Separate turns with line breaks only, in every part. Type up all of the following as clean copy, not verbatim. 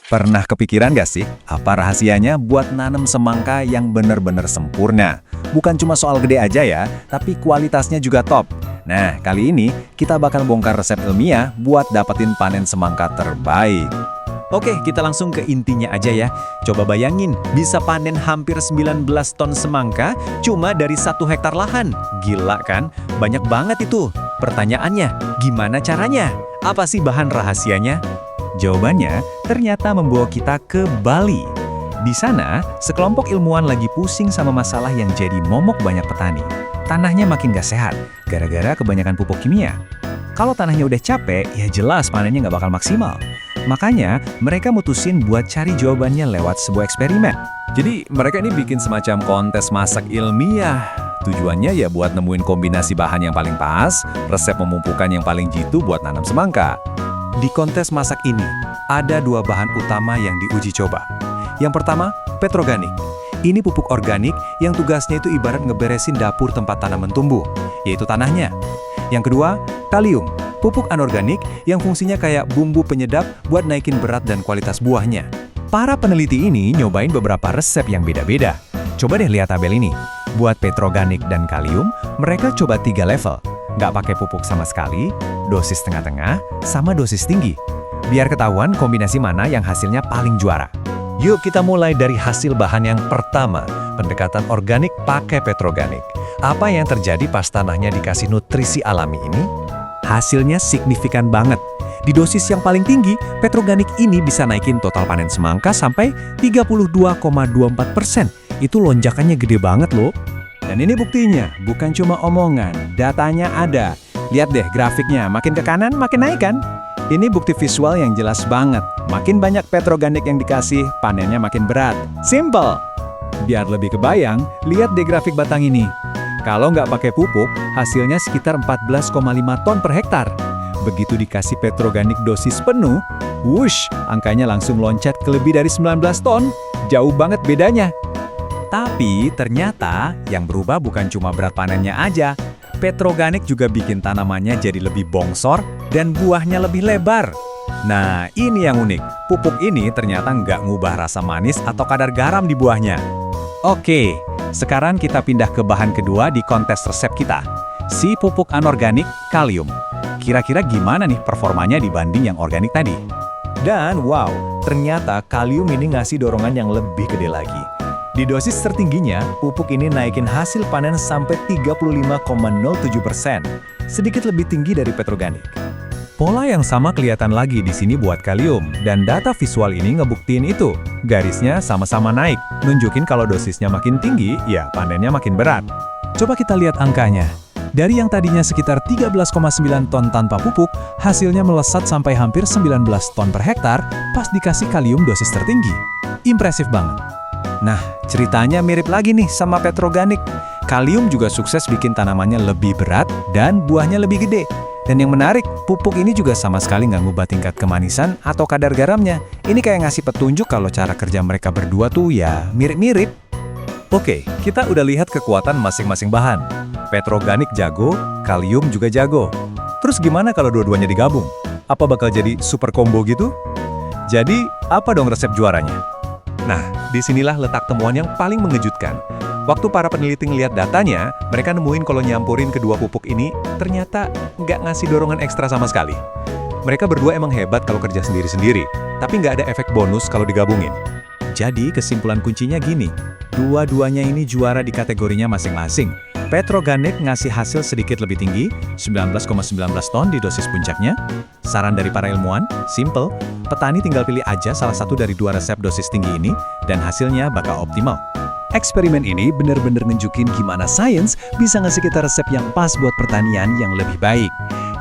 Pernah kepikiran gak sih, apa rahasianya buat nanam semangka yang benar-benar sempurna? Bukan cuma soal gede aja ya, tapi kualitasnya juga top. Nah, kali ini kita bakal bongkar resep ilmiah buat dapetin panen semangka terbaik.
Oke, kita langsung ke intinya aja ya. Coba bayangin, bisa panen hampir 19 ton semangka cuma dari 1 hektar lahan. Gila kan? Banyak banget itu. Pertanyaannya, gimana caranya? Apa sih bahan rahasianya?
Jawabannya ternyata membawa kita ke Bali. Di sana, sekelompok ilmuwan lagi pusing sama masalah yang jadi momok banyak petani. Tanahnya makin gak sehat, gara-gara kebanyakan pupuk kimia. Kalau tanahnya udah capek, ya jelas panennya nggak bakal maksimal. Makanya, mereka mutusin buat cari jawabannya lewat sebuah eksperimen. Jadi, mereka ini bikin semacam kontes masak ilmiah. Tujuannya ya buat nemuin kombinasi bahan yang paling pas, resep memumpukan yang paling jitu buat nanam semangka. Di kontes masak ini, ada 2 bahan utama yang diuji coba. Yang pertama, petroganik. Ini pupuk organik yang tugasnya itu ibarat ngeberesin dapur tempat tanaman tumbuh, yaitu tanahnya. Yang kedua, kalium. Pupuk anorganik yang fungsinya kayak bumbu penyedap buat naikin berat dan kualitas buahnya. Para peneliti ini nyobain beberapa resep yang beda-beda. Coba deh lihat tabel ini. Buat petroganik dan kalium, mereka coba 3 level. Nggak pakai pupuk sama sekali, dosis tengah-tengah, sama dosis tinggi. Biar ketahuan kombinasi mana yang hasilnya paling juara. Yuk kita mulai dari hasil bahan yang pertama, pendekatan organik pakai petroganik. Apa yang terjadi pas tanahnya dikasih nutrisi alami ini? Hasilnya signifikan banget. Di dosis yang paling tinggi, petroganik ini bisa naikin total panen semangka sampai 32,24%. Itu lonjakannya gede banget loh. Dan ini buktinya, bukan cuma omongan, datanya ada. Lihat deh grafiknya, makin ke kanan makin naik kan? Ini bukti visual yang jelas banget. Makin banyak petroganik yang dikasih, panennya makin berat. Simple! Biar lebih kebayang, lihat deh grafik batang ini. Kalau nggak pakai pupuk, hasilnya sekitar 14,5 ton per hektar. Begitu dikasih petroganik dosis penuh, wush, angkanya langsung loncat ke lebih dari 19 ton. Jauh banget bedanya. Tapi ternyata yang berubah bukan cuma berat panennya aja. Petroganik juga bikin tanamannya jadi lebih bongsor dan buahnya lebih lebar. Nah, ini yang unik. Pupuk ini ternyata nggak ngubah rasa manis atau kadar garam di buahnya. Oke, sekarang kita pindah ke bahan kedua di kontes resep kita. Si pupuk anorganik, kalium. Kira-kira gimana nih performanya dibanding yang organik tadi? Dan wow, ternyata kalium ini ngasih dorongan yang lebih gede lagi. Di dosis tertingginya, pupuk ini naikin hasil panen sampai 35,07%. Sedikit lebih tinggi dari petroganik. Pola yang sama kelihatan lagi di sini buat kalium, dan data visual ini ngebuktiin itu. Garisnya sama-sama naik, nunjukin kalau dosisnya makin tinggi, ya panennya makin berat. Coba kita lihat angkanya. Dari yang tadinya sekitar 13,9 ton tanpa pupuk, hasilnya melesat sampai hampir 19 ton per hektar pas dikasih kalium dosis tertinggi. Impresif banget. Nah, ceritanya mirip lagi nih sama petroganik. Kalium juga sukses bikin tanamannya lebih berat dan buahnya lebih gede. Dan yang menarik, pupuk ini juga sama sekali nggak ngubah tingkat kemanisan atau kadar garamnya. Ini kayak ngasih petunjuk kalau cara kerja mereka berdua tuh ya mirip-mirip. Oke, kita udah lihat kekuatan masing-masing bahan. Petroganik jago, kalium juga jago. Terus gimana kalau dua-duanya digabung? Apa bakal jadi super combo gitu? Jadi, apa dong resep juaranya? Nah, disinilah letak temuan yang paling mengejutkan. Waktu para peneliti ngeliat datanya, mereka nemuin kalau nyampurin kedua pupuk ini, ternyata nggak ngasih dorongan ekstra sama sekali. Mereka berdua emang hebat kalau kerja sendiri-sendiri, tapi nggak ada efek bonus kalau digabungin. Jadi, kesimpulan kuncinya gini, dua-duanya ini juara di kategorinya masing-masing. Petroganik ngasih hasil sedikit lebih tinggi, 19,19 ton di dosis puncaknya. Saran dari para ilmuwan, simple, petani tinggal pilih aja salah satu dari 2 resep dosis tinggi ini, dan hasilnya bakal optimal. Eksperimen ini benar-benar nunjukin gimana sains bisa ngasih kita resep yang pas buat pertanian yang lebih baik.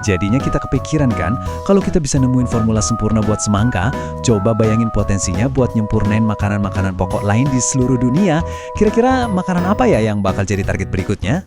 Jadinya kita kepikiran kan, kalau kita bisa nemuin formula sempurna buat semangka, coba bayangin potensinya buat nyempurnain makanan-makanan pokok lain di seluruh dunia. Kira-kira makanan apa ya yang bakal jadi target berikutnya?